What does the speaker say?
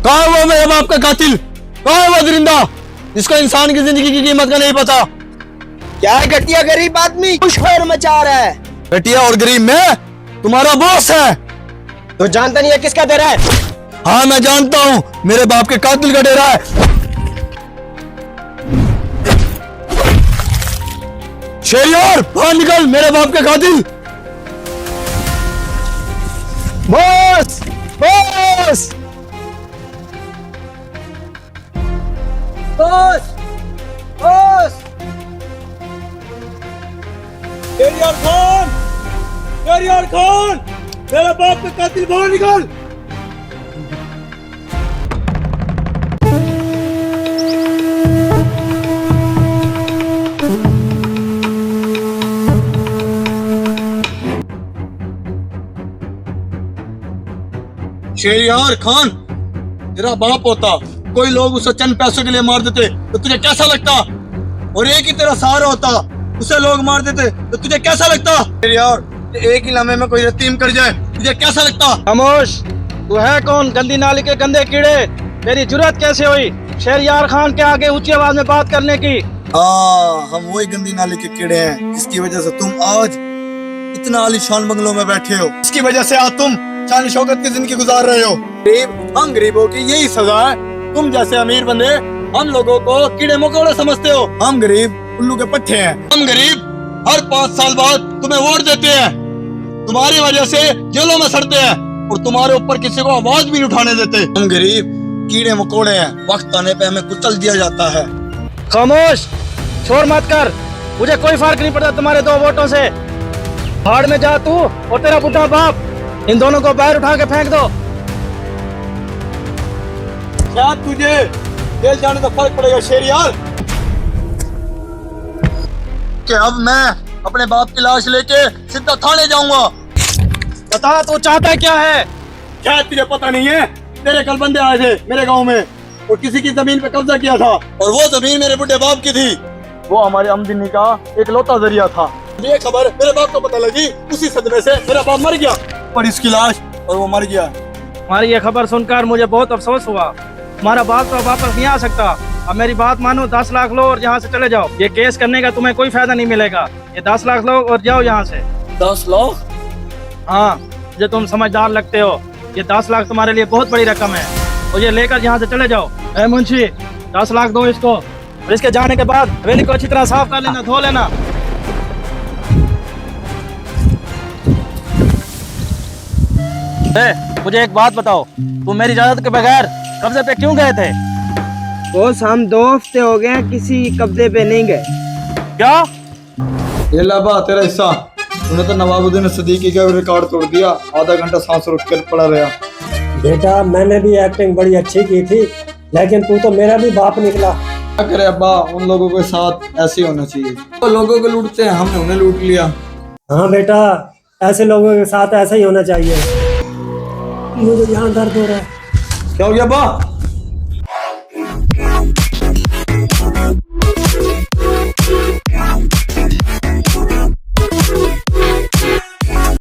कहाँ है वो मेरे बाप का कातिल? कहाँ है वो दरिंदा जिसको इंसान की जिंदगी की कीमत का नहीं पता? क्या है घटिया गरीब आदमी शोर मचा रहा है? घटिया और गरीब मैं तुम्हारा बॉस है। तो जानता नहीं है किसका डेरा है? हाँ मैं जानता हूँ, मेरे बाप के कातिल का डेरा है। शेरियार बाहर निकल, मेरे बाप के कातिल। Boss boss boss boss Sheriyar Khan, Sheriyar Khan, मेरे बाप के कातिल बाहर निकल। शेरियार खान तेरा बाप होता, कोई लोग उसे चंद पैसों के लिए मार देते तो तुझे कैसा लगता? और एक ही तेरा सहारा होता, उसे लोग मार देते तो तुझे कैसा लगता? शेरियार एक ही लम्हे में कोई यतीम कर जाए तुझे कैसा लगता? खामोश, तू है कौन? गंदी नाली के गंदे कीड़े, तेरी जुर्रत कैसे हुई शेरियार खान के आगे ऊंची आवाज में बात करने की? हाँ हम वही गंदी नाली के कीड़े हैं जिसकी वजह से तुम आज इतना आलीशान बंगलों में बैठे हो, इसकी वजह से आज तुम शान शौकत की जिंदगी गुजार रहे हो। गरीब, हम गरीबों की यही सजा है, तुम जैसे अमीर बंदे हम लोगों को कीड़े मकोड़े समझते हो। हम गरीब उल्लू के पट्टे हैं। हम गरीब हर 5 साल बाद तुम्हें वोट देते हैं, तुम्हारी वजह से जेलों में सड़ते हैं और तुम्हारे ऊपर किसी को आवाज भी नहीं उठाने देते। हम गरीब कीड़े मकोड़े हैं, वक्त आने पे हमें कुचल दिया जाता है। खामोश, शोर मत कर, मुझे कोई फर्क नहीं पड़ता तुम्हारे 2 वोटों से। भाड़ में जा तू और तेरा बुढ़ा बाप, इन दोनों को बाहर उठा के फेंक दो। शायद तुझे जेल जाने का फर्क पड़ेगा शेरियार। कि अब मैं अपने बाप की लाश लेके सीधा थाने जाऊंगा। बता तू चाहता क्या है? शायद तुझे पता नहीं है, तेरे कल बंदे आए थे मेरे गांव में और किसी की जमीन पे कब्जा किया था और वो जमीन मेरे बुढ़े बाप की थी। वो हमारी आमदनी का एक लौता जरिया था। ये खबर मेरे बाप को पता लगी, उसी सदमे से मेरा बाप मर गया और इसकी लाश और वो मर गया। हमारी ये खबर सुनकर मुझे बहुत अफसोस हुआ। हमारा बाप तो वापस नहीं आ सकता। अब मेरी बात मानो, 10 लाख लो और यहाँ से चले जाओ। ये केस करने का तुम्हें कोई फायदा नहीं मिलेगा। ये 10 लाख लो और जाओ यहाँ से। 10 लाख? हाँ, जो तुम समझदार लगते हो, ये 10 लाख तुम्हारे लिए बहुत बड़ी रकम है और ये लेकर यहाँ से चले जाओ। ए मुंशी, 10 लाख दो इसको और इसके जाने के बाद हवेली को अच्छी तरह साफ कर लेना, धो लेना। मुझे एक बात बताओ, तुम मेरी इजाजत के बगैर कब्जे पे क्यों गए थे? बॉस हम 2 हफ्ते हो गए किसी कब्जे पे नहीं गए। क्या? ये लाबा तेरा हिस्सा। तूने तो नवाबुद्दीन सिद्दीकी का रिकॉर्ड तोड़ दिया, आधा घंटा सांस रोक कर पड़ा रहा। बेटा मैंने भी एक्टिंग बड़ी अच्छी की थी, लेकिन तू तो मेरा भी बाप निकला। क्या करे अब्बा, उन लोगों के साथ ऐसे होना चाहिए। तो लोगों को लूटते हैं, हमने उन्हें लूट लिया। हाँ बेटा, ऐसे लोगों के साथ ऐसा ही होना चाहिए। मुझे यहाँ दर्द हो रहा है। क्या हो गया अब्बा?